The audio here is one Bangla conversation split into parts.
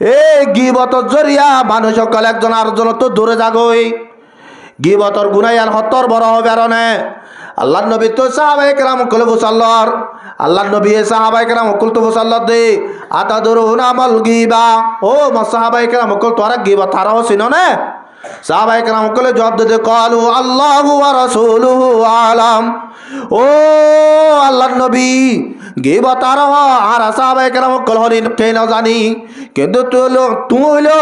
এই গিবতর জরিয়া মানুষ সকল একজন আরেকজন তো দূরে যাগই গিবতর গুনাইয়ান হত্তর বড় হবে আর আল্লাহ নবী তো সাহাবায়ে কেরাম কলে মুসাল্লার আল্লাহ নবী সাহাবায়ে কেরাম কল তো মুসাল্লার দে আতাদরুনা মাল গিবা ও সাহাবায়ে কেরাম কল তোরা গিবত তারাও চিনো না সাহাবায়ে কেরাম কলে জবাব দিতে ক্বালু আল্লাহু ওয়া রাসূলুহু আলাম ও আল্লাহ নবী গিবত তারা আর সাহাবায়ে কেরাম কল হরিন কেন জানি কিন্তু তুই হইলো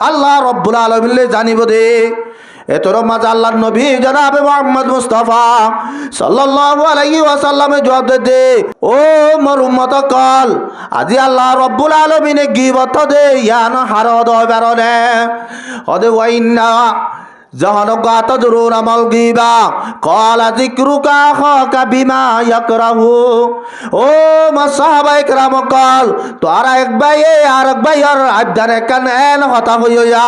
আল্লাহ রাব্বুল আলামিন জানিব দে এতর মাঝে আল্লাহ নবী জনাবে মুহাম্মদ মুস্তাফা সাল্লাল্লাহু আলাইহি ওয়াসাল্লামে জবাব দে ও মোর উম্মত কল আজি আল্লাহ রাব্বুল আলামিনে গিবত দে ইয়ান হারদ হবারনে হদে ওয়াইন্না জাহানকা তাদরুনা মাল গিবা ক্বালা যিকরুকা খাকা বিমা ইয়াকরাহু ও সাহাবায়ে কেরাম কল তোরা এক ভাইয়ে আর এক ভাইয়ের আবদারে কান এন হতা হইয়া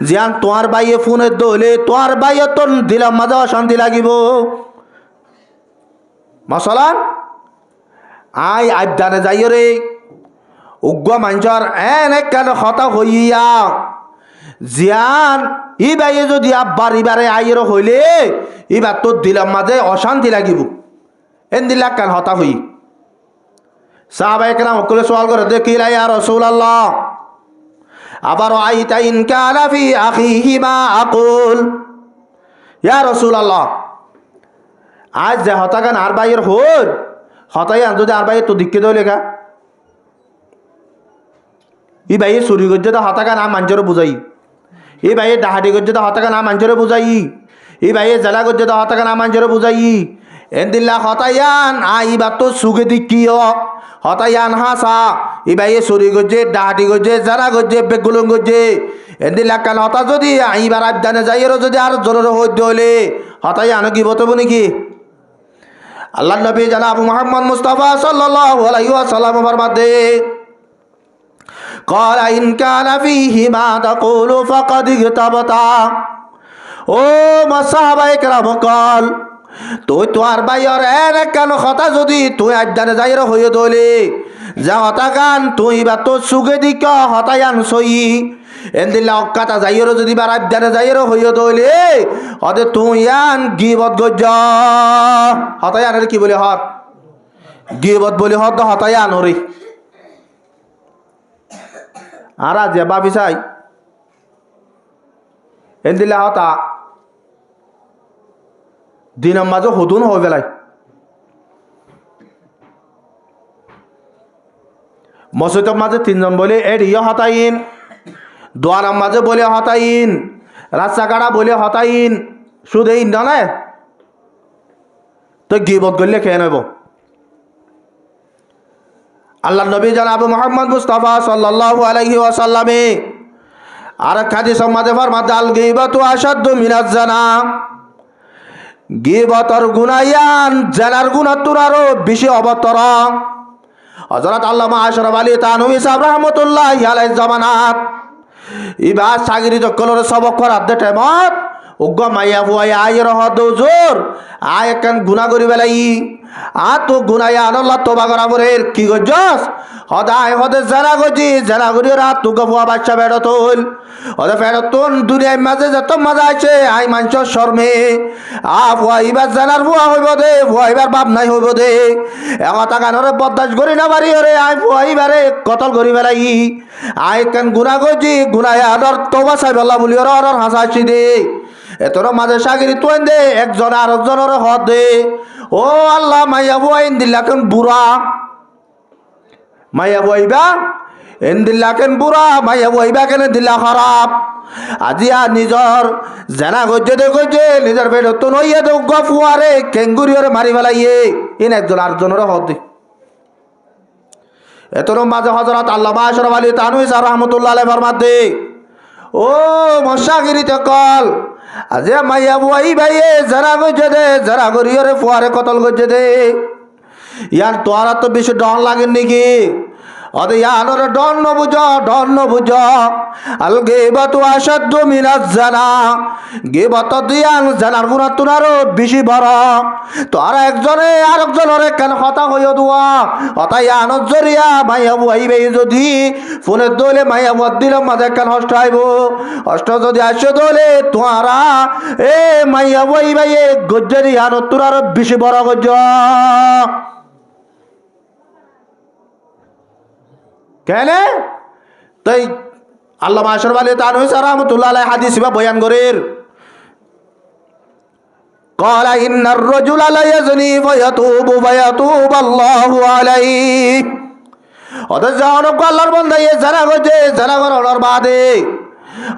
জিয়ান তোর ভাইয়ে ফোনে দলে তোর ভাইয়ে তোর দিলাম মাঝে অশান্তি লাগিব মাসালান আই আবদারে যাইও রে উগ্র মানুষের এন এক কান হতা হইয়া জিয়ান ই বাইয়ে যদি আব্বার ইবারে আইয়ের হইলে এবার তোর দিলাম মাঝে অশান্তি লাগিব এন দিল্লা কান হতা হই সাহাবায়ে কেরাম সকলে সওয়াল করে দেখিলা ইয়া রাসূলুল্লাহ আবার আইতা ইন কানা ফি আখিহি মা আকুল ইয়া রাসূলুল্লাহ আজ যে হতা কান আর বাইয়ের হল হতাই আন যদি আর বাইয়ে তো দিকে দই লেখা ই বাইয়ে চুরি করছে তো হতা কান আর মানুষের বুঝাই এই ভাইয়ে ডাহাটি করছে তো হতাকা না মানুষের বুঝাই এই ভাইয়ে জেলা করছে তো হতাকা না মানুষের বুঝাই এন্দিল্লা হতায়ান আইবার তো সুগে দিকিও হতায়ান হাসা এই ভাইয়ে চুরি করছে ডাহাটি করছে জেলা করছে বেগুলং করছে এন্দিল্লা কাল হতা যদি আইবার আবদানে যাইয়েরও যদি আর জোরের হইতে হলে হতায়ান কি বতব নাকি আল্লাহ নবী জনাব মুহাম্মদ মুস্তাফা সাল্লাল্লাহু আলাইহি ওয়াসাল্লাম ফরমাতে قال إن كان فيه ما تقول فقد اغتبتا ও সাহাবায়ে কেরাম কল তুই তোর ভাইয়ের এন কেন কথা যদি তুই আবদানে যাইর হইয়ে দলে যা হতা গান তুই বা তোর সুগে দিক হতায়ান সই এন্দিল্লা অক্কাতা যাইর যদি বার আবদানে যাইর হইয়ে দলে অদে তুই আন গিবত গজ্জ হতায়ানের কি বলে হত গিবত বলে হত হতায়ান হরি আর যে বাবি চাই এন্দিল্লা হতা দিনের মাঝে হতুন হয়ে বেলাই মসজিদের মাঝে তিনজন বলে এড়িয়ে হতাইন দোয়ানার মাঝে বলে হতাইন রাস্তাকাটা বলে হতাইন শুধু এই না তো গিবত করলে খেয়ে নেব আল্লাহ নবী জনাব মুহাম্মদ মুস্তাফা সাল্লাল্লাহু আলাইহি ওয়াসাল্লামে আর হাদিস মাঝে ফরমাতে আল গীবাতু আশাদ্দু মিনাজ জানা গীবতর গুনায়ান জানার গুনাহ তোর আরো বেশি অবতর হযরত আল্লামা আশরাফ আলী তানভী সাহেব রাহমাতুল্লাহি আলাইহি জামানাত ইবা সাগিরি জকলর সবক করার দে টাইমত উগ্র মাইয়া বুয়াই আয়ের হদ জোর আয় কান গুনাহ করি বেলাই আ তো গুনায়া আল্লাহ তোবা করা পরে কি গজস হদায় হদে জানা গজি জানা করি রাত তো গফা বাচ্চা বেড়ত হল হদে ফেরতন দুনিয়ার মাঝে যত মজা আছে আই মানছ শর্মে আ ফুয়াইবার জানার ফুয়া হইব দে ফুয়াইবার বাপ নাই হইব দে একতা কানরে বদাস করি না বাড়ি ওরে আই ফুয়াইবারে কতল করি বেলাই আই কান গুনাহ গজি গুনায়া আদর তোবা সাহেব আল্লাহ বলি ওর হাসাছি দে এতর মাঝে সাগিরি তুই দে একজন আর একজনের হদ দে ও আল্লাহ মাইয়া বুয়াইন দিল্লাকেন বুড়া মাইয়া বুয়াইবা এন দিল্লাকেন বুড়া মাইয়া বুয়াইবা কেন দিল্লা খারাপ আজি আর নিজর জানা গজ্জে দে গজ্জে নিজের পেট তো নইয়া দে গফুয়ারে কেঙ্গুরিয়রে মারি ফেলাইয়ে ইন একজন আরেকজনের হদ দে এতর মাঝে হযরত আল্লামা আশরাফ আলী তানভী সাহেব রাহমাতুল্লাহি আলাইহি ফরমাতে ও মশাগিরিতে কল আজি মাইয়া বুয়াই ভাইয়ে যারা গজ্জে দে যারা গরিয়রে ফুয়ারে কতল গজ্জে দে ইয়ার তোরা তো বেশি ডন লাগেন নাকি অদে ইয়ানোর ডন্ন বুঝ আল গীবাতু আশাদ্দু মিনাজ জানা। গীবত দিয়ান জানার গুনাহ তুনারও বেশি বড়। তো আর একজনে আরেকজনের কেন হতা হইয়া দুয়া হতা ইয়ানোর জরিয়া মাইয়া বুয়াইবে যদি ফোনের দলে মাইয়া বুয়ার দিলাম মাঝে কেন হষ্ট আইব হষ্ট যদি আসে দলে তোরা এ মাইয়া বুয়াইবে গজ্জের ইয়ানোর তুনারও বেশি বড় গজ্জ। কেন তাই আল্লামা আশরাফ আলী থানভী রাহমাতুল্লাহ আলাইহি হাদিস বা বয়ান করেন قال إن الرجل لا يزني فيتوب الله عليه। অথচ জানো আল্লাহর বান্দা এ জানা গজে জানা করার বাদে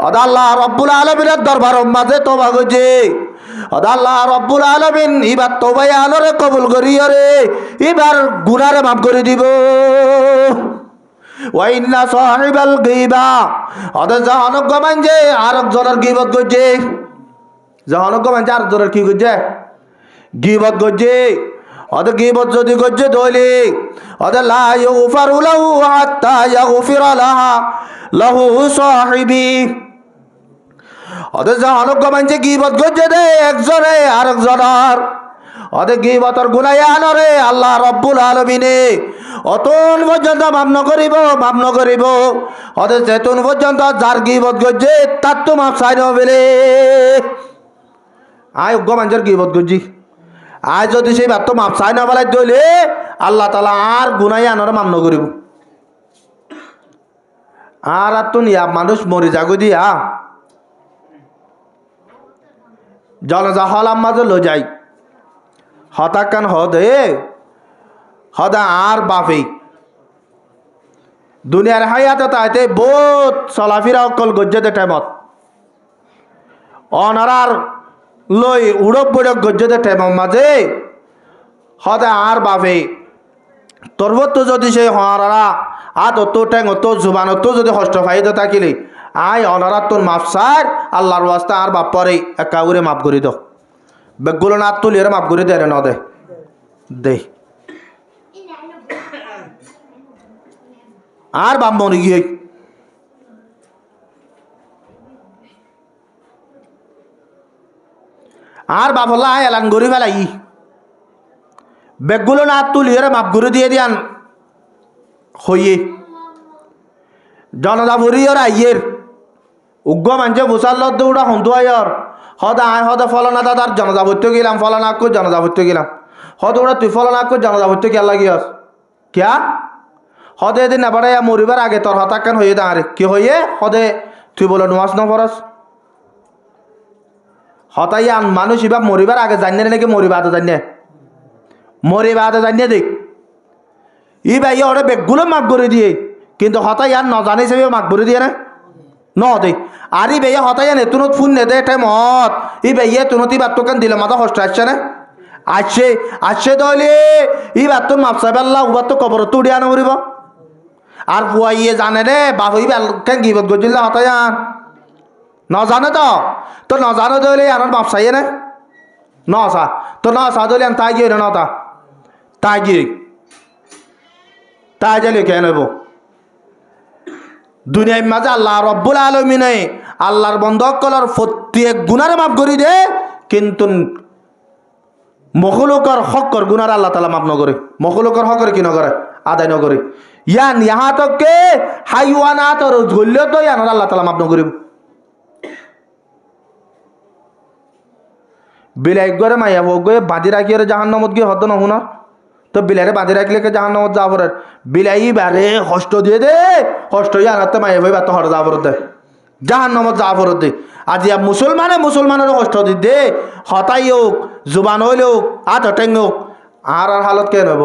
অদা আল্লাহ রব্বুল আলামিনের দরবার মাঝে তওবা গজে অদা আল্লাহ রব্বুল আলামিন এবার তওবায় আলোরে কবুল করিও রে এবার গুনাহরে মাফ করে দিব। ওয়াইন্না সাহিবাল গীবা অদা জানো গমান যে আরেকজনের গীবত গজে জানো গমান যে আরেকজনের কি গজে গীবত গজে অদা গীবত যদি গজে দলি অদা লা ইউফারু লাহু হাত্তা ইয়াগফিরা লাহু সাহিবি। অদা জানো গমান যে গীবত গজে দে একজনে আরেকজনের অদে গীবতর গুনাহ আনরে আল্লাহ রব্বুল আলামিনে অতন পর্যন্ত মাফ নকরিব অদে যেতন পর্যন্ত যার গীবত গজে তার তো মাফ চাই নবেলে। আয় গমাঞ্জের গীবত গজি আয় যদি সেই বাত মাফ চাই না বেলায় দইলে আল্লাহ তাআলা আর গুনাহ আনরে মাফ নকরিব। আর তো নিয়া মানুষ মরি যাগো দিয়া জনজা হলাম মাঝে লো যাই হতাকান হদে হদা আর বাপে দুনিয়ার হায়াতে তাইতে বহুত চলাফিরা অকল গজ্জতে টাইমত অনারার লই উড়ক বড়ক গজ্জতে টাইমত মাঝে হদা আর বাপে তোরবত যদি সেই হনারা আত অত ট্যাং অত জুবান অত যদি হষ্ট ফাইতে থাকিলে আয় অনারার তোর মাফ সার আল্লাহর ওয়াস্তে আর বাপ পরে একাউরে মাফ করি দাও বেগুলো না তুলিয়ে মাফ করে দেয় না দে আর বাপ মনে গিয়ে আর বাপ হল্লা এলান গরি ফেলাই বেগুলো না তুলিয়ে মাফ করে দিয়ে দিয়ান হইয়ে জনতা ভরিয়র আইয়ের উগ্র মানুষে বুসাল দৌড়া হন্তু আয়র হদা আয় হদা ফলনা দাদার জনতা ভর্তি গেলাম ফলনা কো জনতা ভর্তি গেলাম হদ ওরা তুই ফলনা কো জনতা ভর্তি কে লাগিয়াস ক্যা হদে এদিন না বাড়াইয়া মরিবার আগে তোর হতাকান হয়ে দাঁড়ে কি হইয়ে হদে তুই বলো নোয়াস ন ফরস হতাইয়া মানুষ এবার মরিবার আগে জানিয়ে নাকি মরিবা হাতে জানিয়ে দেখ ই ভাই ওরে বেগগুলো মাফ করে দিয়ে কিন্তু হতাইয়া ন জানে হিসেবে মাফ করে দিয়ে না ন দে আর ই ভাইয়া হতাইয়া নে তুনত ফোন নে দে টাইমত ই ভাইয়া তুনতি বাদ তোকান দিলে মাথা কষ্ট আসছে না আসছে দলে ই বাদ তো মাফ চাইবে আল্লাহ উবার তো কবর তো উড়িয়ে আনা করিব আর বুয়া ইয়ে জানে রে বাপ হইবে কেন গিবত গজিল্লা হতাইয়ান ন জানে তো ন জানে দলে আর মাফ চাইয়ে না ন আসা তো ন আসা দলে তাই গিয়ে না তা তাই গিয়ে তাই গেলে কেন হইব দুনিয়ার মাঝে আল্লাহ রব্বুল আলামিনে আল্লাহর বন্ধকলর প্রত্যেক গুনারে মাফ করি দে কিন্তু মখলুকর হকর গুনার আল্লাহ তাআলা মাফ নকরে মখলুকর হকর কি নকরে আদায় নকরে ইয়ান ইহা তককে হাইওয়ানাত আর গল্য তো ইয়ান আল্লাহ তাআলা মাফ নকরিব বিলাই গরে মাইয়া বগে বাঁধি রাখি আর জাহান্নামত গিয়ে হদ নহুনা তো বিলারে বাঁধি রাখলে কে জাহান্নামত যাবরের বিলাই বারে কষ্ট দিয়ে দে কষ্ট ইয়ানাতে মাইয়া বই বাত হর যাবর দে জাহান্নামত যাবর দে আজি মুসলমানের কষ্ট দি দে হতাই হোক জুবান হইল হোক আত টেং হোক আর হালত কেন হব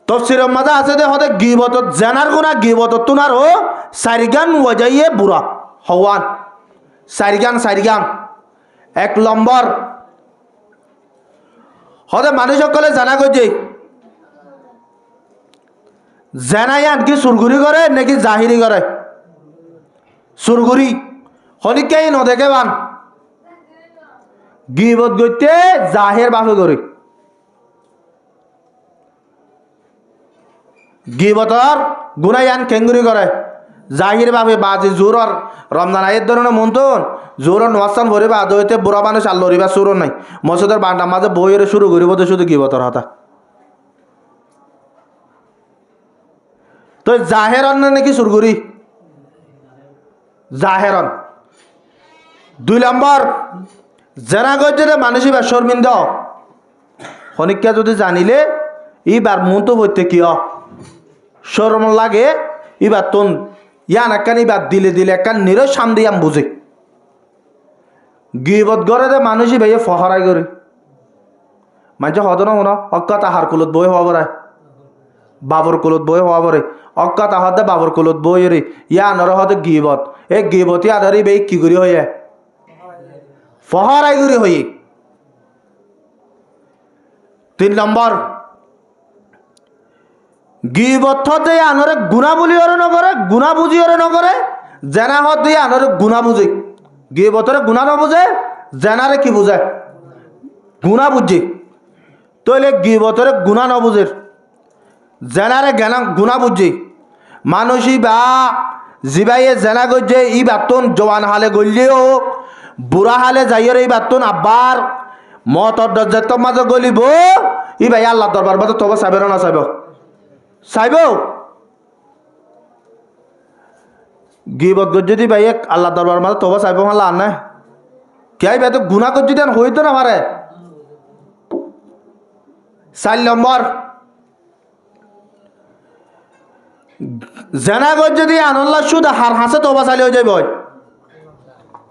তফসিরের মাঝে আছে দে হতে গিবত জানার গুনা গিবত তুনার ও সারিগান ওয়াজাইয়ে বুড়া হওয়ান সারিগান এক নম্বর হতে মানুষ সকলে জানা গজে জানাই আনকি সুরগুরি করে নাকি জাহিরি করে সুরগুরি হনিকেই নদেকে বান গিবত করতে জাহের বাপে করে গিবতর গুনায়ান কেঙ্গুরি করে জাহির ভাবে বাজি জোরর রমজান আয়ের ধরনের মন্তন জোরর নোয়াস্তান ভরে বা আদতে বুড়া মানুষ আল্লরিবা সুরর নাই মসজিদের বান্ডার মাঝে বইয়ের শুরু করিব তো শুধু গিবতর হতা তো জাহেরন নাকি শুরু করি জাহেরন 2 নম্বর জেনা গজ্জে মানুষই বা শর্মিন্দ খনিকা যদি জানিলে এইবার মন তো বইতে কিয় শরম লাগে এবার তোন ইয়ান একখান এবার দিলে দিলে একখান নিরো সামনে আম বুঝে গিবত করে দে মানুষই ভাইয়ে ফহরাই করে মাঝে হদ না হন অক্কা তাহার কুলত বই হওয়া পরে বাবর কুলত বই হওয়া পরে অক্কা তাহার দে বাবর কুলত বই রে ইয়ানর হতে গিবত এই গিবতী আধারে ভাই কি করি হয়ে ফহরাই করে হয়ে 3 নম্বর গিবত হতে আনরে গুণা বলি ওরে নকরে গুণা বুঝি ওরে নকরে জেনা হতে আনরে গুণা বুঝে গিবতরে গুণা না বুঝে জেনারে কি বুঝে গুণা বুঝে তইলে গিবতরে গুণা না বুঝে জেনারে জ্ঞানা গুণা বুঝে মানুষই বা জিবাইয়ে জেনা গজ্জে ই বাতন জওয়ান হালে গলিও বুড়া হালে যাইয়ের এই বাতন আব্বার মতর দরজার তো মাঝে গলিব ই ভাই আল্লাহ দরবার বাতো তবে সাইবের না সাইব চাইব গিবত গজ্জদি ভাই আল্লাহ দরবার মাঝে তবে চাইব মাল্লা আন নাই কে ভাই তো গুণা গজ্জি দেন হইতো না পারে 4 নম্বর জেনা গজ্জদি আনল্লা শুধু হার হাসে তবা চাইলে হয়ে যাইব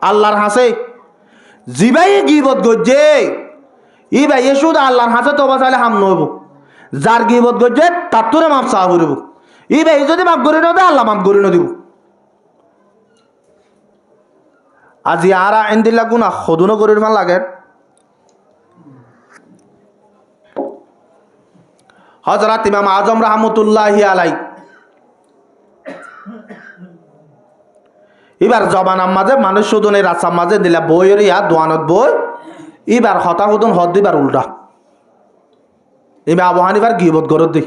আল্লাহর হাসে জিবাই গিবত গজ্জে ই ভাই শুধু আল্লাহর হাসে তবা চাইলে হাম নইব যার গিবত গজ্জে তার তোরে মাপ চাওয়া করিব ই ভাই যদি মাপ করি না দে আল্লাহ মাপ করি না দিব আজি আর এন্দিল্লা গুণা সদুনো করির মান লাগে হযরত ইমাম আজম রাহমাতুল্লাহি আলাই এবার জবানার মাঝে মানুষ শুধুন এই রাস্তার মাঝে দিলা বইয়ের ইয়া দোয়ানত বই এবার হতা হুদুন হদ দিবার উল্টা ইমা আবু হানিফার গিবত গরত দি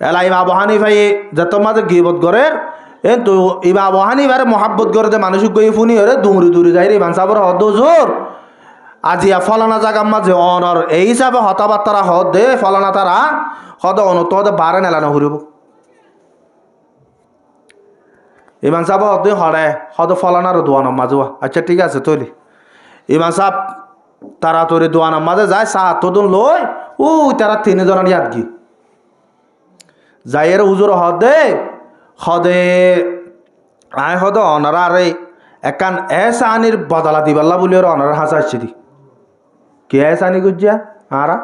এলা ইমা আবু হানিফাই যত মাঝে গিবত করে কিন্তু ইমা আবু হানিফার মহাব্বত করে যে মানুষ গই ফুনি হরে দুমরি দূরে যাই রে ইমান সাবর হদ জোর আজিয়া ফলানা জায়গার মাঝে অনর এই হিসাবে হতাবার্তারা হদ দে ফলানা তারা হদ অনত হদ বারে নেলানো হরিব ইমান সাহেব হদ হরে হদ ফলানার দোয়ানোর মাঝে আচ্ছা ঠিক আছে তৈরি ইমান সাহেব তারা তৈরি দোয়ানোর মাঝে যায় সাহা তোদন লই ও তারা 3 জনের ইয়াদ গি যাইয়ের হুজুর হদে হদে আয় হদ অনারা আরে একান এসা আনির বদলা দিবাল্লা বলি ওর অনারা হাসা আসছি দি কে এসা আনি গুজিয়া আরা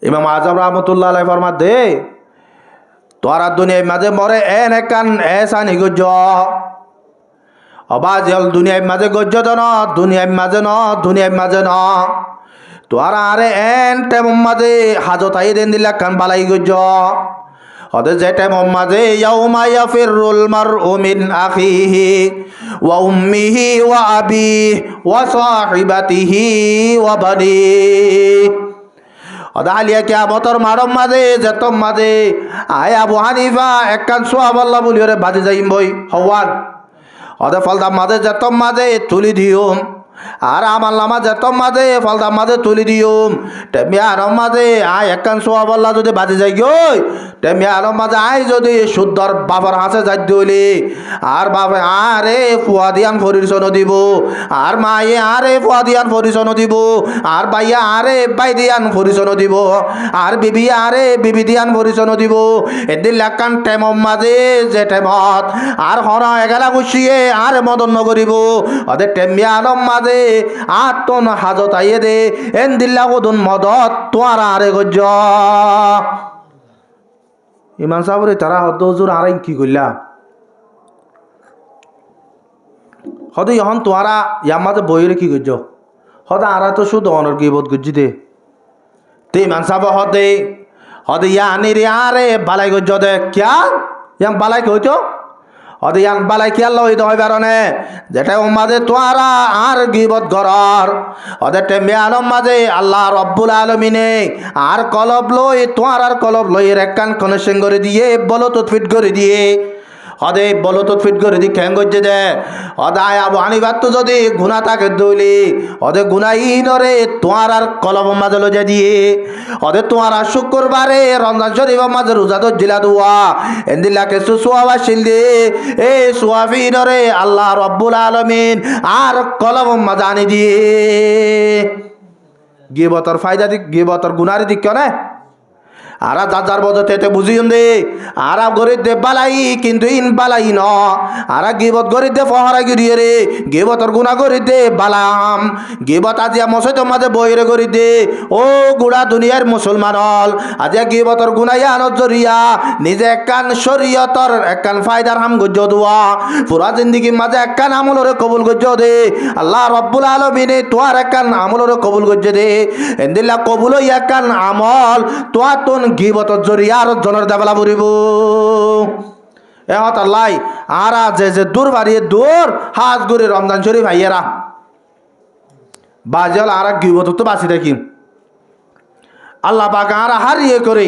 ইমাম আজম রহমতুল্লাহ আলাইহি ফরমা দে তোরা দুনিয়ার মাঝে মরে এন একান এসা নি গুজ অবাজল দুনিয়ার মাঝে গজ্জ ন দুনিয়ার মাঝে ন দুনিয়ার মাঝে ন তোরা আরে এন টেম মাঝে হাজত আই দেন দিলা কান বালাই গজ্জ হদে যে টেম মাঝে ইয়াউমা ইয়াফিরুল মারউ মিন আখিহি ওয়া উম্মিহি ওয়া আবিহি ওয়া সাহিবাতিহি ওয়া বানিহি অদালিয়া কিয়ামতর মারম মাঝে যেতম মাঝে আয় আবু হানিফা একখান সোয়াব আল্লাহ বলি ওরে বাজে যাইম বই হওয়ান অদে ফলদাম মাঝে যেতম মাঝে তুলি দিওম আর আমার নামা যেতম মাঝে ফলদাম মাঝে তুলি দিওম তেমনি আরম মাঝে আয় একখান সোয়াব আল্লাহ যদি বাজে যাই গই তেমনি আরম মাঝে আয় যদি শুদ্ধর বাবার হাসে যাই দিলি আর বাবা আরে ফুয়া দিয়ান পরিচন দিব আর মায়ে আরে ফুয়া দিয়ান পরিচন দিব আর বাইয়া আরে বাই দিয়ান পরিচন দিব আর বিবি আরে বিবি দিয়ান পরিচন দিব এদিন লাকান টেমম মাঝে যে টেমত আর হরা এগালা বসিয়ে আর মদন নগরিব ওদের টেমি আলম মাঝে আত্মন হাজত আইয়ে দে এন দিল্লা কদুন মদত তোয়ার আরে গজ্জ ইমান সাহরে তারা হদ হুজুর আর কি করলা হদ ইহন তোয়ারা ইয়ার মাঝে বইরে কি গজ্জ হদ আরা তো শুধু অনর গিবত গজ্জি দে তে ইমান সাহ হদে হদ ইয়া আনি রে আরে বালাই গজ্জ দে ক্যা ইয়াম বালাই কইতো অদিয়ান বালাই কি আল্লাহ হইতে হয় বারণে যেটা মাঝে তোয়ারা আর গিবত গরর ওদের টেমিয়ানম মাঝে আল্লাহ রব্বুল আলমিনে আর কলব লই তোয়ার আর কলব লই এর এক কান কনেকশন করে দিয়ে বলো তো ফিট করে দিয়ে হদে বলো তো ফিট করে দি খ্যাং করছে দে হদায় আবু হানিফার তো যদি গুণা থাকে দইলি হদে গুণাইনরে তোমার আর কলব মাঝে লজে দিয়ে হদে তোমার আর শুক্রবারে রমজান শরীফ মাঝে রোজা তো জিলা দুয়া এন্দিল্লাকে সুসুয়া বাসিল দে এ সুয়াফিনরে আল্লাহ রব্বুল আলমিন আর কলব মাঝে আনি দিয়ে গিবতর ফায়দা দিক গিবতর গুনারি দিক কেন আরা যার বজতে বুঝিয়ে দে আরা গরিব দে বালাই কিন্তু ইন বালাই ন আরা গিবত গরিব দে ফহরা গিরিয়ে রে গিবতর গুণা গরিব দে বালাম গিবত আজিয়া মসে তো মাঝে বইরে গরি দে ও গুড়া দুনিয়ার মুসলমান হল আজিয়া গিবতর গুণাই আনত জরিয়া নিজে একখান শরীয়তর একখান ফায়দার হাম গজ্জ দোয়া পুরা জিন্দিগির মাঝে একখান আমলরে কবুল গজ্জ দে আল্লাহ রব্বুল আলমিনে তোয়ার একখান আমলরে কবুল গজ্জ দে এন্দিল্লা কবুল একখান আমল তোয়া তোন গিবতর জরিয়া আর জনের দেবলা বুড়িব এ হতাল্লাই আরা যে দূর বাড়িয়ে দূর হাজ করে রমজান শরীফ ভাইয়েরা বাজল আর গিবত তো বাঁচি থাকি আল্লাহ পাক আর হারিয়ে করে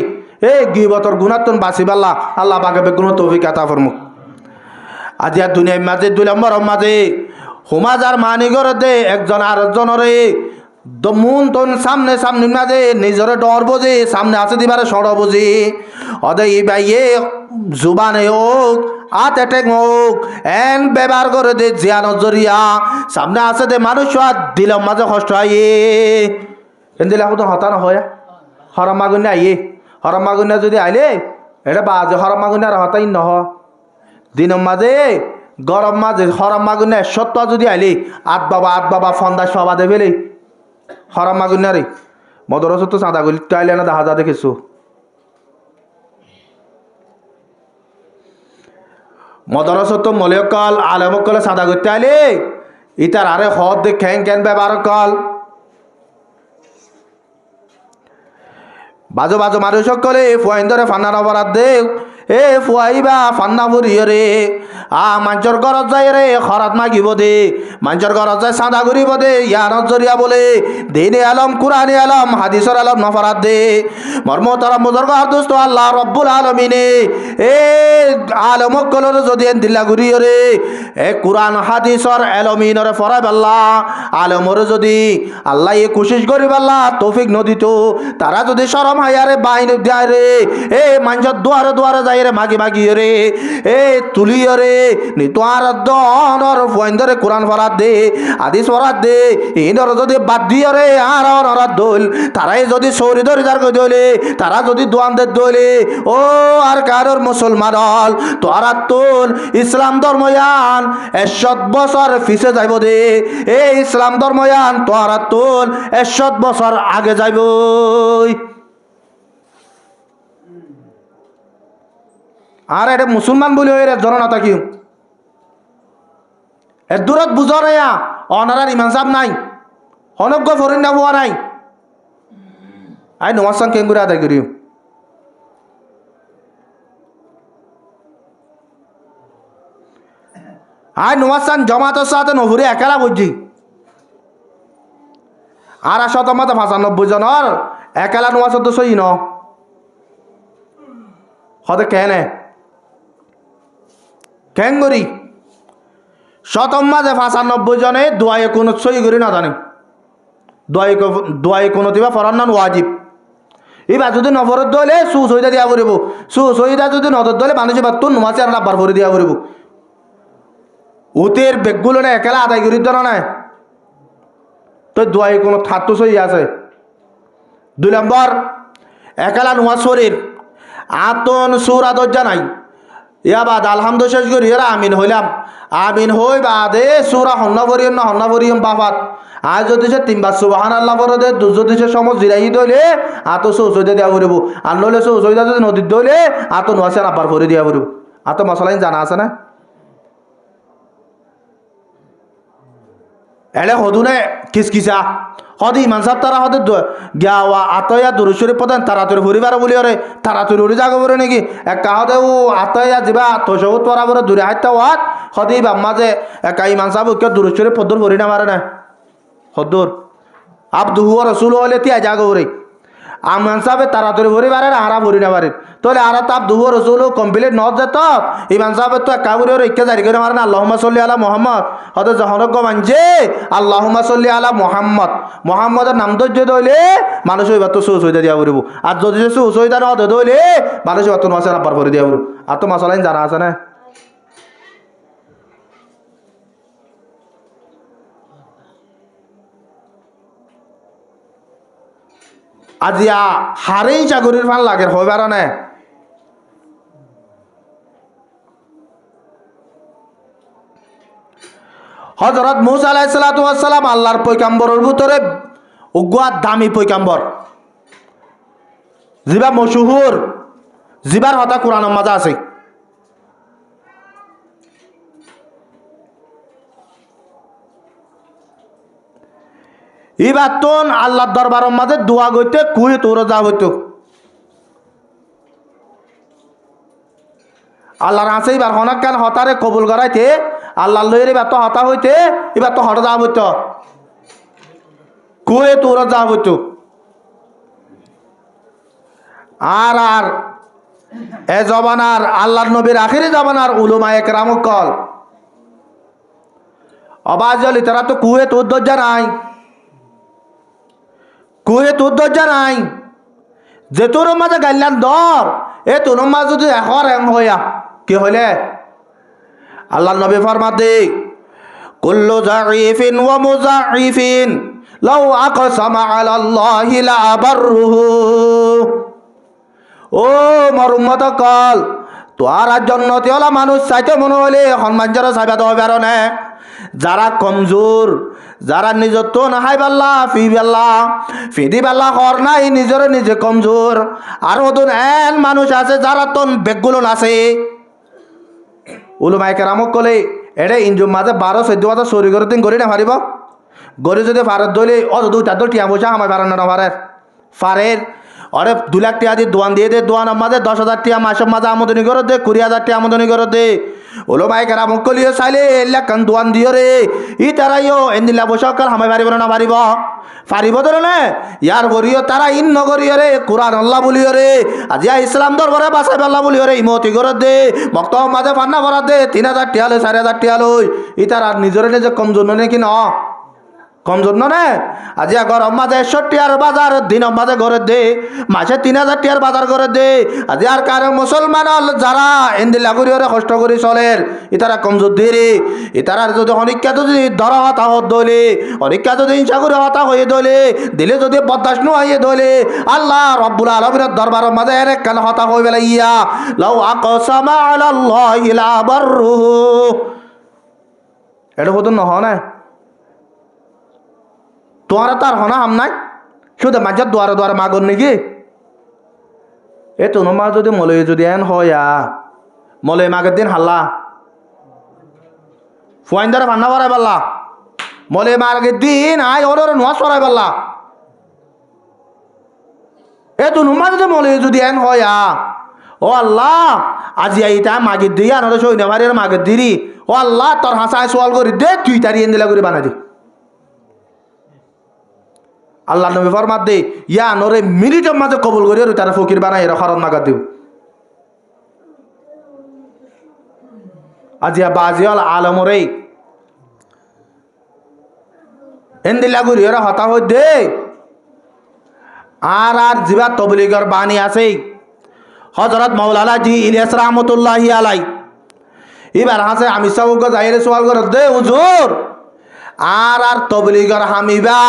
এ গিবতর গুণাতন বাঁচি পাল্লা আল্লাহ পাকে বেগুন তৌফিক আতা ফরমুক আজি আর দুনিয়ার মাঝে 2 নম্বর মাঝে হুমাজার মানিগর দে একজন আর একজনরে দমুন তন সামনে সামনে মাঝে নিজরে ডর বোঝে সামনে আছে দিবারে সড় বোঝে অদে এই বাইয়ে জুবানে হোক আত এটেক হোক এন ব্যবহার করে দে জিয়ান জরিয়া সামনে আছে দে মানুষ আর দিলাম মাঝে কষ্ট আইয়ে এন দিলে এখন হতানো হয় হরম মাগুনে আইয়ে হরম মাগুনে যদি আইলে এটা বাজে হরম মাগুনে আর হতাই নহ দিনের মাঝে গরম মাঝে হরম মাগুনে 70 যদি আইলে আট বাবা ফন্দাস বাবা দে ফেলে হরম মাগুনে রে মদরস তো চাঁদা গলি তো আইলে না দেখা যা দেখেছো মদরস তো মলেকল আলমকলে চাঁদা করতে আইলে ইতার আরে হদ দে খ্যাং ক্যান ব্যবহার কল বাজো মানুষ সকলে ফুয়াইন ধরে ফান্নার অপরাধ দে এ ফুয়াইবা ফান্না ফুরিয়ে রে মাঞ্চর গরজ যায় রে খরাত মাগিব দে মাঞ্চর গরজ যায় সাদা ঘুরিব দে ইয়ানত জরিয়া বলে দিনে আলম কুরআনে আলম হাদিসর আলম নফরাত দে মর্ম তারা মুজর্গ দোস্ত আল্লাহ রব্বুল আলমিনে এ আলমক কলর যদি দিল্লা ঘুরিয়ে রে এ কুরআন হাদিসর আলমিনরে ফরাব আল্লাহ আলমর যদি আল্লাহ এ কোশিশ করিব আল্লাহ তৌফিক নদিত তারা যদি শরম হায়ারে বাইন যায় রে এ মাঞ্চর দুয়ারে যায় রে মাগি রে এ তুলিয়ে রে নি তোয়ার দনর ফয়ন্দরে কোরআন ফরাত দে হাদিস ফরাত দে ইনর যদি বাদ দিয়ে রে আর অনরাত দল তারাই যদি সৌরি ধরে যার কই দলে তারা যদি দোয়ান দে দলে ও আর কারোর মুসলমান হল তোরা তোল ইসলাম ধর্ময়ান 100 বছর পিছে যাইব দে এ ইসলাম ধর্ময়ান তোরা তোল 100 বছর আগে যাইব আর এটা মুসলমান বলে হয়ে জননা থাকি এর দূরত বুঝর অনারার ইমান সাহেব নাই অনজ্ঞ ফরিন্দা হওয়া নাই আই নমাজ সাং কেঙ্গুরে আদায় করি আই নমাজ সাং জমাতের সাথে নভুরে একেলা বুঝছি আর 95 জনের একেলা নমাজ তো সই ন হতে কেনে কেঙ্গুরি শতম মাঝে 95 জনে দোয়াই কোনো সই করি না জানে দোয়াই কোনো দিবা ফরান না ওয়াজিব এবার যদি নফরত দলে সুসইদা দিয়া পড়ব সুসইদা যদি নদর দলে মানুষের বাদ তোর নমাজে আর নাব্বার ভরে দিয়া পড়ব উতের বেগগুলো না একেলা আদায় করি দেন না তো দোয়াই কোনো থার্ত সই আছে 2 নম্বর একেলা নোয়া শরীর আতন সুর আদর নাই ইয়া বাদ আলহামদু শেষ করি এরা আমিন হইলাম আমিন হই বাদে সুরা হন্না ভরিয়ম বাফাত আজ যদি সে 3 বার সুবহান আল্লাহ পড়ে দে যদি সে সমজ জিরাই দইলে আতো সৌসইদা দিয়া পড়ব আর নইলে সৌসইদা যদি নদীর দইলে আতো নোয়াছে আবার ভরে দিয়া পড়ব আতো মশলাইন জানা আছে না এলে হদুনে কিসকিসা হদি ইমান সাহেব তারা হতে গিয়া আতয়া দুরুশ্বরী প্রধান তাড়াতাড়ি পরিবার বলি ওরে তাড়াতাড়ি উড়ি যাগো বলে নাকি একা হতে ও আতয়া যাবা তোষবু তোরা বলে দূরে হাইতে ওয়াত হদি বাম্মা যে একা ইমান সাহেব কে দুরুশ্বরী পদ্দুর ভরি না মারে না হদ্দুর আব্দুহু রসুল হলে তিয়া যাগো বলে আমান সাহেব তাড়াতাড়ি ভরি পারে আরা ভরি না পারে তাহলে আরা তো আব্দুহু রসুল কমপ্লিট ন যেত ইমান সাহেব তো একা বলি ওরে ইকে জারি করে মারে না আল্লাহুম্মা সাল্লি আলা মুহাম্মদ হতে জহরক মানছে আল্লাহুম্মা সাল্লি আলা মুহাম্মদ মুহাম্মদের নাম ধৈর্য দইলে মানুষ ওই বাত সৌস হইতে দিয়া পড়ব আর যদি সৌস হইতে না হতে দইলে মানুষ বাত মাসে নাম্বার ভরে দিয়া পড়ব আর তো মাসালাইন জানা আছে না আজিয়া হারেই চাকরির ফান লাগে হইবার না হযরত মূসা আলাইহিস সালাতু ওয়াস সালাম আল্লাহর পয়গম্বরের ভিতরে উগ্র দামি পয়গম্বর জিবা মশহুর জিবার কথা কোরআনের মাঝে আছে ইবাতন আল্লাহর দরবারের মাঝে দোয়া কইতে কুয়ে তোরা যা হইতো আল্লাহর আছে এবার হনাক কান হতারে কবুল করাইতে আল্লাহ লইরে এবার তো হতা হইতে এবার তো হঠাৎ যা হইতো কুয়ে তোরা যা হইতো আর আর এ জবানার আল্লাহর নবীর আখিরি জবানার উলামায়ে কেরাম কল অবাজলি তারা তো কুয়ে তোর দরজা নাই কুয়ে তোর দরজা নাই যে তোর মাঝে গাইলান দর এ তোর মাঝে যদি এখন হইয়া কি হইলে আল্লাহ নবী ফরমাতে কুল্লু যাইফিন ওয়া মুযাইফিন লাউ আকসামা আলাল্লাহি লা আবাররুহু ও মোর উম্মত কল তোর জন্নতি ওলা মানুষ চাইতে মনে হইলে সম্মান যারা চাইবা তো হবে না যারা কমজোর যারা নিজের তো নাহাই পাল্লা ফি পাল্লা ফিদি পাল্লা হর নাই নিজরে নিজে কমজোর আর ওদন এন মানুষ আছে যারা তোন বেগগুলো আছে উলামায়ে কেরামক কলে এটা ইনজুম মাঝে 12-14 চুরি করে দিন গড়ি না পারিব গড়ি যদি ফারের দলে অত দুইটা দল টিয়া পয়সা আমার পারেন না ফারের ফারের অরে 2 লাখ টাকা দিয়ে দোয়ান দিয়ে দে দোয়ানের মাঝে 10,000 টাকা মাসের মাঝে আমদানি করে দে 20,000 টাকা আমদানি করে দে উলামায়ে কেরামক কলিয়ে চাইলে এলাকান দোয়ান দিও রে ই তারাইও এন্দিলা পয়সা কাল হামাই পারিব না পারিব পারিব ধরে না ইয়ার বরিও তারা ইন নগরিও রে কোরআন আল্লাহ বলিও রে আজিয়া ইসলাম দরবারে বাসাই আল্লাহ বলিও রে ইমতি করে দে মক্ত মাঝে ফান্না ভরা দে 3,000 টাকা লই 4,000 টাকা লই ই তারা নিজরে নিজে কমজোর নাকি না কমজোর না আজিয়া গরম মাঝে 61 টাকার বাজার দিন মাঝে ঘরে দে মাসে 3,000 টাকার বাজার করে দে আজি আর কার মুসলমান যারা এন্দিলা করিওরে কষ্ট করি চলের ইতারা কমজোর দে রে ইতারার যদি অনিকা যদি ধরা হতা হত দলে অনিকা যদি ইনশা করে হতা হয়ে দলে দিলে যদি বদাস ন হয়ে দলে আল্লাহ রব্বুল আলামিনের দরবারের মাঝে এর কান হতা হই বেলা ইয়া লাউ আকসামা আলাল্লাহি লা বাররুহু এটা হতো না হয় না তোরা তার হনা হাম নাই শুধু মাঝে দুয়ারে দুয়ারে মাগর নাকি এ তো মা যদি মলে যদি এন হয়া মলে মাগের দিন হাল্লা ফুয়াইন্দারে ভান্না বাড়াই পারলা মলে মাগের দিন আয় ওর নোয়া সরাই পারলা এ তো নুমা যদি মলে যদি এন হয়া ও আল্লাহ আজি আইতা মাগের দিয়ে আনরে সৈন্য ভারির মাগের দিরি ও আল্লাহ তোর হাসায় সোয়াল করি দে তুই তারি এন্দিলা করে বানা দি আল্লাহ নবী ফরমাত দে ইয়া নরে মিনিটের মাঝে কবুল করি আর তারা ফকির বানাই এরা খরচ নাগাদ দিও আজিয়া বাজিয়াল আলমরে এন্দিলা করি এরা হতা হই দে আর আর জিবা তবলিগর বাণী আছে হযরত মাওলানা জি ইলিয়াস রাহমাতুল্লাহি আলাই এবার হাসে আমি সবকে যাইরে সওয়াল করে দে হুজুর আর আর তবলিগর হামিবা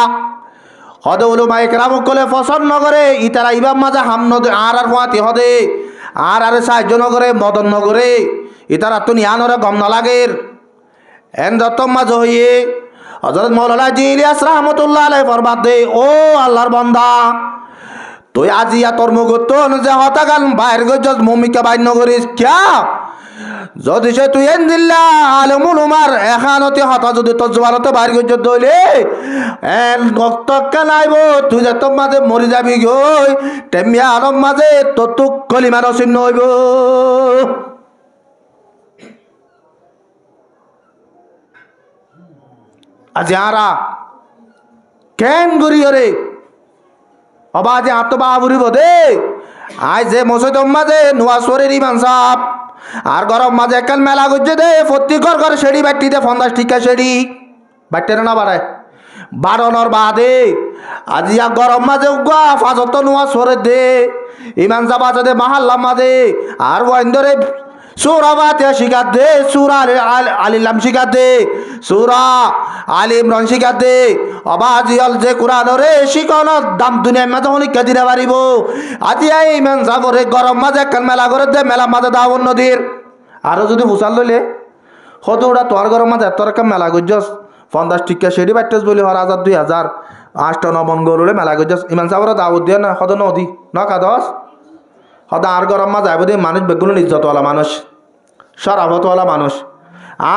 হদে উলামায়ে কেরাম কলে পছন্দ করে ইতারা ইবাম মাঝে হাম নদে আর আর হওয়াতে হদে আর আরে সাহায্য নগরে মদন নগরে ইতারা তো নিয়ানরে গম না লাগের এন যত মাঝে হইয়ে হযরত মাওলানা জি ইলিয়াস রাহমাতুল্লাহ আলাইহি ফরমাত দে ও আল্লাহর বান্দা তুই আজিয়া তোর মুগত যে হতা গাল বাইর গজ মুমিকা বাইর নগরিস কিয়া যদি সে তুই এন দিল্লা আলমুল উমার এখানতে হতা যদি তোর জবানতে বাড়ি গিয়ে দইলে এন রক্তকে নাইব তুই যে তোর মাঝে মরি যাবি গই তেমিয়া আলম মাঝে তোর তো কলিমা রসিন্ন হইব। আজি আরা কেন গরিয়রে অবা যে আত্মবাবুরিব দে আজ যে মসজিদ মাঝে নোয়া শরীর ইমান সাপ আর গরম মাঝে একাল মেলা করছে দে প্রত্যেকর ঘরে সেড়ি বাটিতে 50 টিকা সেড়ি বাটতে না বাড়ায় বাড়ানোর বাদে আজিয়া গরম মাঝে উগা ফাজত নোয়া সরে দে ইমান সাপ আছে দে মাহাল্লা মাঝে আর ওয়াইন্দরে সুরা বাতিয়া শিকার দে সুরা আলিলাম শিকার দে সুরা আলি ইমরান শিকার দে অবাজিয়াল যে কোরআনরে শিকনত দাম দুনিয়ার মাঝে অনেক দিনে পারিব আজি এই ইমান সাবরে গরম মাঝে একখান মেলা করে দে মেলা মাঝে দাওন নদীর আরো যদি ফুসাল লইলে হত ওটা তোর গরম মাঝে এত রকম মেলা করছস 50 টিকা সেটি বাটতেস বলি 1000 2000 8 9 গরুলে মেলা করছস ইমান সাবরে দাওয়াত দিয়া না হত নদী ন কাদস হদা আর গরম মাঝে যাইব দে মানুষ বেগুলো ইজ্জতওয়ালা মানুষ শরাফতওয়ালা মানুষ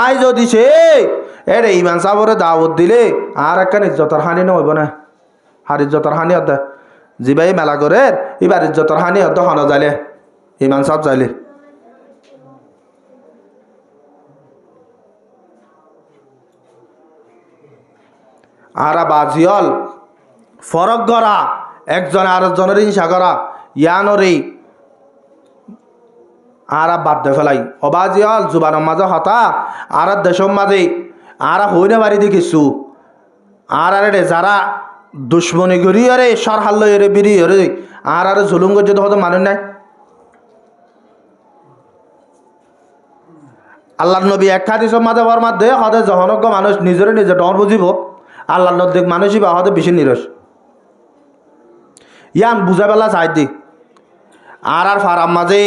আই যদি সে এরে ইমান সাবরে দাওয়াত দিলে আর একখান ইজ্জতর হানি নহইব না আর ইজ্জতর হানি হদ জিবাই মেলা করে এবার ইজ্জতর হানি হদ হন যাইলে ইমান সাহেব যাইলে আর বাজিয়ল ফরক করা একজন আরেকজনের হিংসা করা ইয়ানরে আর বাদ দে ফেলাই অবাজিয়াল জুবানের মাঝে হতা আর দেশের মাঝে আর হইনে বাড়ি দেখিছু আর রে যারা দুশ্মনী করি আরে সরহাল রে বিড়ি রে আর জুলুম করছে তো হয়তো মানুষ নাই। আল্লাহ নবী এক হাদিসের মাঝে বরমার দে হতে জহনজ্ঞ মানুষ নিজের নিজে ডর বুঝিব আল্লাহ নদীক মানুষই বা হতে বেশি নিরস ইয়ান বুঝা পেলা চাই দি আর ফারাম মাঝে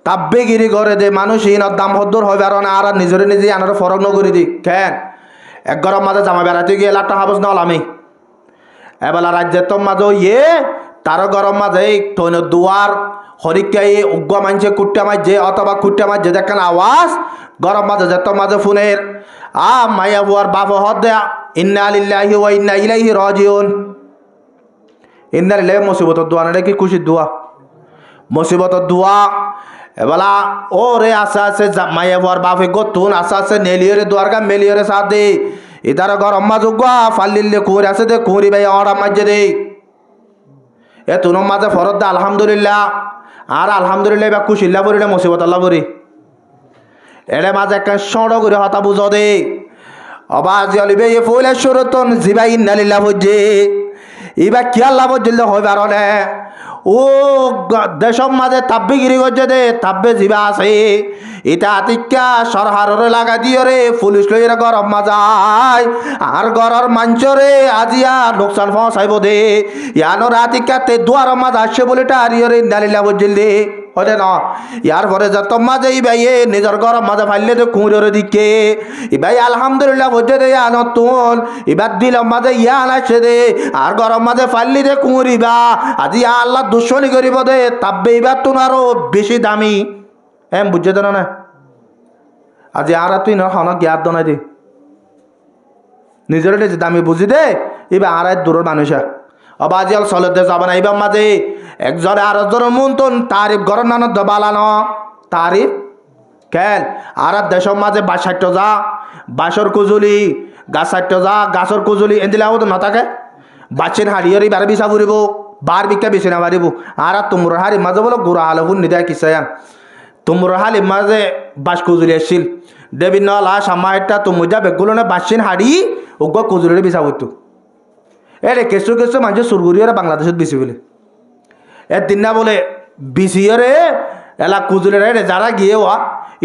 তাব্বেগিরি করে দে মানুষ ইনার দাম হদ্দর হবে আর আর নিজরে নিজে আনার ফরক নগরি দি কেন এক গরম মাঝে জামা বেড়াতে গিয়ে লাট্টা হাবস নল আমি এবেলা রাজ্যের তোর মাঝে ইয়ে তারও গরম মাঝে তৈন দুয়ার হরিকা উগ্র মানছে কুট্টা মাঝে অথবা কুট্টা মাঝে দেখেন আওয়াজ গরম মাঝে যে তোর মাঝে ফোনের মাইয়া বুয়ার বাপ হদ দেয়া ইন্না লিল্লাহি ওয়া ইন্না ইলাইহি রাজিউন ইন্না লিল্লাহি মুসিবতর দোয়া না কি খুশির দোয়া মুসিবতর দোয়া এবেলা ও রে আস্তে আস্তে মাইয়া বুয়ার বাপে গতুন আস্তে আস্তে নেলিয়রে দোয়ারকা মেলিয়রে সাথ দে ইতারা গরম মাঝ উগ্রা ফাল্লিল্লে কুঁড়ি আছে দে কুঁড়ি ভাই অরাম মাঝে দে এ তুনম মাঝে ফরত দে আলহামদুলিল্লাহ আর আলহামদুলিল্লাহ বা কুশিল্লা পড়িলে মুসিবত আল্লাহ পড়ি এরে মাঝে একটা সড় করে হতা বুঝো দে অবাজ অলিবে এ ফুলের সুরতন জিবা ইন্নালিল্লাহ বুঝে এবার কি আল্লাহ বুঝলে হইবে আর ও দেশম মাঝে তাব্বে গিরি করছে দে তাব্বে জিবা আছে এটা আতিকা সরহারে লাগা দিও রে পুলিশ লইরে গরম মাজায় আর গরর মাঞ্চরে আজিয়া নোকসান পৌঁছাইব দে ইয়ানো রাতিকা তে দুয়ার মাঝ আসছে বলে টারিয়রে নালিলা বুঝল দে হলে না ইয়ার পরে যত মাঝে ইবাই নিজের গরম মাঝে ফাইলে তো কুঁড়োর দিকে ইবাই আলহামদুলিল্লাহ বুঝে দে ইয়ান তুন এবার দিলাম মাঝে ইয়ান আসছে দে আর গরম মাঝে ফাইলি দে কুঁড়িবা আজি আল্লাহ দুশ্মনী করিব দে তাব্বে এবার তুন আরো বেশি দামি এম বুঝে দেন না আজি আর তুই না হন জ্ঞাত দনাই দে নিজের নিজে দামি বুঝি দে এবার আর দূরের মানুষ অবাজিয়াল চলতে যাব না এবার মাঝে একজনে আর একজনের মন্তন তারিফ গরম নানদ বালানো তারিফ খেল আর দেশের মাঝে বাসাইট যা বাসর কুজুলি গাছাইট যা গাছর কুজুলি এদিলে তো নথাকে বাচ্চিন হারিয়রি বারে বিছা ফুরিব বার বিকা বেশি না পারিব আর তোমরা হারি মাঝে বলো গুড়া হালো শুনি দেয় কিসায়ান তোমরা হালি মাঝে বাস কুজুলি আসছিল দেবী নলা সামাইটা তুমি যা বেগুলো না বাচ্চিন হারি ওগ কুজুলি বিছা হইতো এরে কেঁচু কেঁচু মানুষ সুরগুড়িয়ারে বাংলাদেশত বেশি বলে এদিন না বলে বিসিয়রে এলা কুজুলে রে যারা গিয়ে ওয়া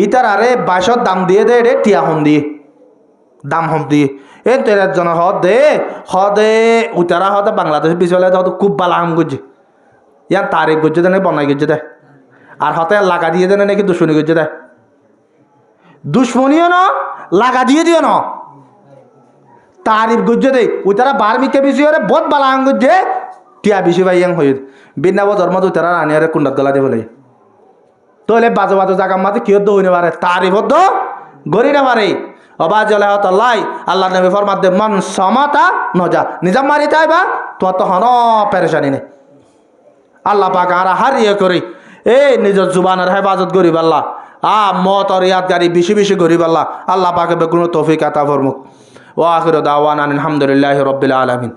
ইতার আরে বাসর দাম দিয়ে দে রে টিয়া হম দিয়ে দাম হম দিয়ে এ তেরার জন হদে উতারা হদে বাংলাদেশ বেশি হলে হয়তো খুব ভালো হাম করছে ইয়ার তারিখ করছে দেয় বনাই করছে দেয় আর হতে লাগা দিয়ে দেয় নাকি দুশ্মনী করছে দেয় দুশ্মনীও না লাগা দিয়ে দিও না তারিফ গুজে দে ওই তারা বার্মিকে বেশি হরে বহুত বালা আং গুজে টিয়া বেশি ভাই ইয়াং হয়ে বিনা ধর্ম তো তারা আনিয়ারে কুন্ডাত গলা দিয়ে বলে তোলে বাজো বাজো জায়গা মাঝে কিয় দৌড়ে পারে তারই বদ্ধ গড়ি না পারে অবাজ আল্লাহ আল্লাহ নবী ফরমাতে মন সমাতা নজা নিজাম মারি তাইবা তোমার তো হন পেরেশানি নেই আল্লাহ পাক আর হারিয়ে করি এই নিজের জুবানের হেফাজত গরিব আল্লাহ মত আর ইয়াদগারি বেশি বেশি গরিব আল্লাহ আল্লাহ পাকে বেগুন তৌফিক আতা ফরমুক ওয়া আখিরু দাওয়ানা আলহামদুলিল্লাহি রাব্বিল আলামিন।